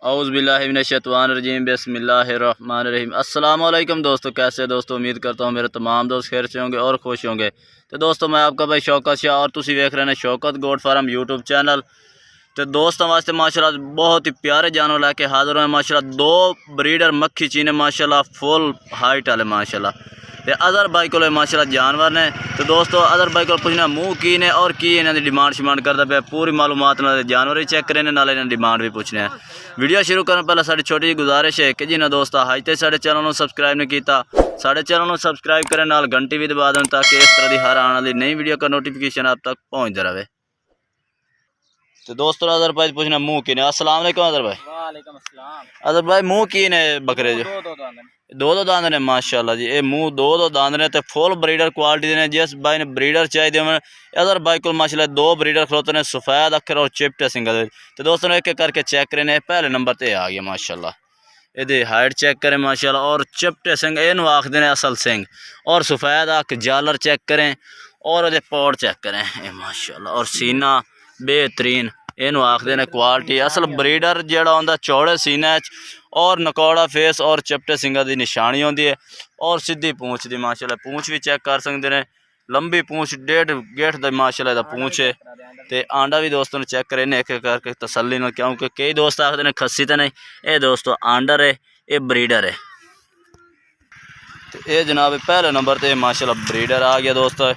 औज़ुबिल्लाहिमिनश्शैतानिर्रजीम बिस्मिल्लाहिर्रहमानिर्रहीम। अस्सलाम वालेकुम दोस्तों, कैसे दोस्तों। उम्मीद करता हूँ मेरे तमाम दोस्त खैर से होंगे और खुश होंगे। तो दोस्तों मैं आपका भाई शौकत शाह और तुसी वेख रहे हैं Shaukat goat farm YouTube channel. तो दोस्तों वास्ते माशाल्लाह बहुत ही प्यारे जानवर लैके हाजिर हुए माशाल्लाह। दो ब्रीडर मक्खी चीने माशाल्लाह फुल हाइट वाले माशाल्लाह। ते अज़हर भाई को माशाल्लाह जानवर ने। तो दोस्तों अज़हर भाई को पुछना मूँह की ने और की इन्हों की डिमांड शिमांड करता पे पूरी मालूमात जानवर ही चेक करें नाले इन्होंने डिमांड भी पूछने हैं। वीडियो शुरू करने पहले साड़ी छोटी जी गुजारिश है कि जिन्हें दोस्त अज तक साढ़े चैनल को सबसक्राइब नहीं किया साढ़े चैनल को सबसक्राइब करें नाल घंटी भी दबा दें ताकि इस तरह की हर आने वाली नई वीडियो का नोटिफिकेशन आप तक पहुँचता रहे। तो दोस्तों अज़हर भाई पूछना मुँह की ने। अस्सलाम वालेकुम अज़हर भाई। वालेकुम अस्सलाम। अज़हर भाई मुँह की ने बकरे जो दो दांद ने माशाल्लाह जी। ये मुँह दो दांद ने तो फुल ब्रीडर क्वालिटी ने। जिस भाई ने ब्रीडर चाहिए होने अज़हर भाई को माशाल्लाह दो ब्रीडर खलोते ने सफ़ेद अखर और चिपटे सिंगल। तो दोस्तों एक एक करके चेक करें। पहले नंबर पर आ गया माशाल्लाह। ये हाइट चेक करें माशाल्लाह और चिपटे सिंह इन आखते हैं असल सिंह और सफ़ेद अख जालर चेक करें और ये पौड़ चेक करें ये माशाल्लाह। और सीना बेहतरीन इनू आखते हैं क्वालिटी असल ब्रीडर जोड़ा होंगे चौड़े सीने और नकौड़ा फेस और चिपटे सिंगा की निशानी होती है और सीधी पूँछ की माशाल्लाह। पूँछ भी चेक कर सकते हैं लंबी पूँछ 1.5 गेठ का माशाल्लाह पूँछ है। तो आंडा भी दोस्तों चेक करें एक एक करके तसल्ली न क्योंकि कई दोस्त आखते हैं खस्सी तो नहीं ये दोस्तों आंडर है ये ब्रीडर है। तो ये जनाब पहले नंबर पर माशाल्लाह ब्रीडर आ गया दोस्तों।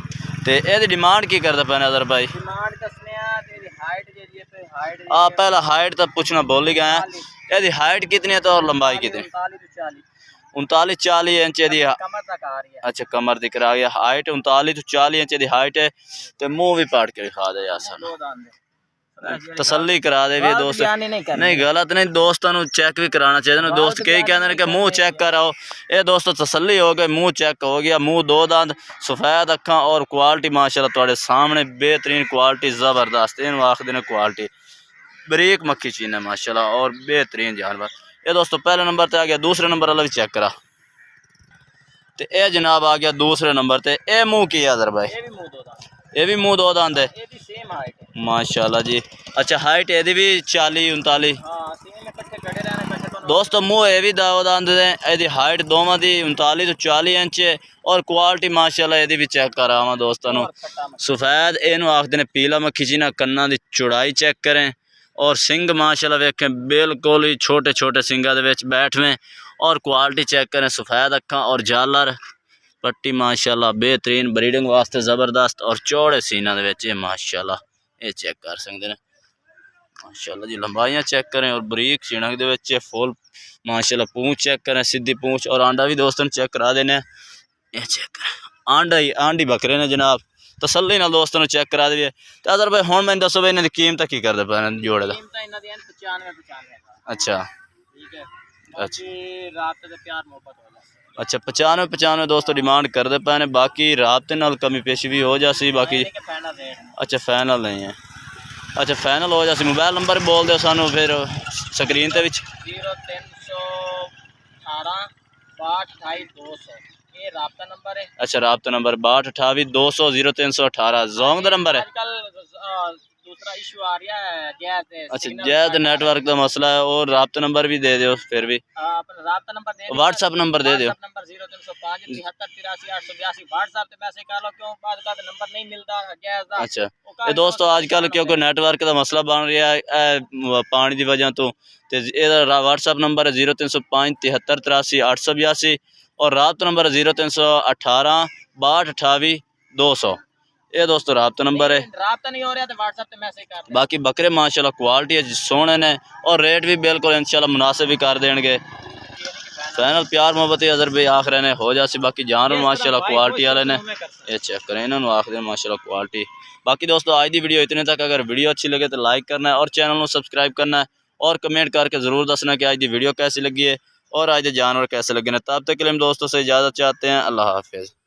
तो ये डिमांड की करते पे अज़हर भाई। पहला हाइट तो पूछना भूल ही गया। यदि हाइट कितनी है तो और लंबाई कितनी 39-40 इंच यदि अच्छा कमर दिख रहा है। हाइट 39-40 इंच यदि हाइट है। तो मुँह भी पाट के दिखा दे यार तसल्ली करा दे भी दोस्त नहीं गलत नहीं दोस्तों चेक भी कराना चाहिए। दोस्त कई कहते हैं कि मुँह चेक कराओ ये दोस्तों तसल्ली हो गई मुँह चेक हो गया। मुँह दो दांत सफ़ेद अखा और क्वालिटी माशाल्लाह तुहाडे सामने बेहतरीन क्वालिटी ज़बरदस्त इन आखते हैं क्वालिटी बरीक मक्खी चीन है माशाल्लाह और बेहतरीन जानवर। ये दोस्तों पहले नंबर पर आ गया। दूसरे नंबर वाला भी चेक करा। तो ये जनाब आ गया दूसरे नंबर पर। ये मुँह की है अज़हर भाई ये भी मुँह दो दांत है माशाल्लाह जी। अच्छा हाइट यदि भी 40-39 दोस्तों मुँह ये भी दो दांत है। यदि हाइट दोवां दी 39-40 इंच है और क्वालिटी माशाल्लाह यदि भी चेक करावा दोस्तों सफ़ेद इनू आखते हैं पीला मक्खी चीना। कन्ना की चौड़ाई चेक करें और सिंग माशाल्लाह वेखें बिल्कुल ही छोटे छोटे सिंगा दे विच बैठवें और क्वालिटी चेक करें सफ़ेद अखा और जालर पट्टी माशाल्लाह बेहतरीन ब्रीडिंग वास्ते ज़बरदस्त और चौड़े सीना दे विच माशाल्लाह ये चेक कर सकते हैं माशाल्लाह जी। लंबाइयाँ चेक करें और बरीक चिणक दे विच फुल माशाल्लाह पूँछ चेक करें सीधी पूँछ और आंडा भी दोस्तों चेक करा देने ये चेक करें आंडी बकरे ने जनाब तसल्ली ना दोस्तों चेक करा दिए। तो अज़हर भाई हुण मैनूं दसो भाई इन्हां दी कीमत की करदे पे जोड़े दा। अच्छा अच्छा 95 दोस्तों डिमांड करते पे ने बाकी राबते नाल कमी पेशी भी हो जासी बाकी अच्छा फाइनल नहीं है। अच्छा फाइनल हो जासी। मोबाइल नंबर बोल दो सानू फिर स्क्रीन ते विच 0318 राबता नंबर है। अच्छा राबता नंबर 6228 200 0318 जोंग दा नंबर है। दूसरा इशू आ रहा है अच्छा जैद नेटवर्क का मसला है और राबता नंबर भी दे दो फिर भी राबता नंबर दे व्हाट्सएप नंबर दे दो 0305 73 882 व्हाट्सएप पे मैसेज कर लो क्यों बाद का नंबर नहीं मिलता। अच्छा ये दोस्तों आजकल क्योंकि नेटवर्क का मसला बन रहा है पानी की वजह तो व्हाट्सएप नंबर है 0305 73 83 882 और राबता नंबर है 0318 6228 200 ये दोस्तों राबता नंबर है। राबता नहीं हो रहा तो व्हाट्सएप पे मैसेज कर। बाकी बकरे माशाल्लाह क्वालिटी है सोने ने और रेट भी बिल्कुल इंशाल्लाह मुनासिब भी कर देंगे। फाइनल प्यार मोहब्बत अज़हर भाई आखिर ने हो जासी। बाकी जानवर माशाल्लाह क्वालिटी वाले ने ये चेक करें इन्होंने आखिर माशाल्लाह क्वालिटी। बाकी दोस्तों आज की वीडियो इतने तक। अगर वीडियो अच्छी लगे तो लाइक करना है और चैनल को सब्सक्राइब करना है और कमेंट करके ज़रूर दसना कि आज की वीडियो कैसी लगी है और आज के जानवर कैसे लगे। तब तक के लिए हम दोस्तों से इजाज़त चाहते हैं। अल्लाह हाफिज़।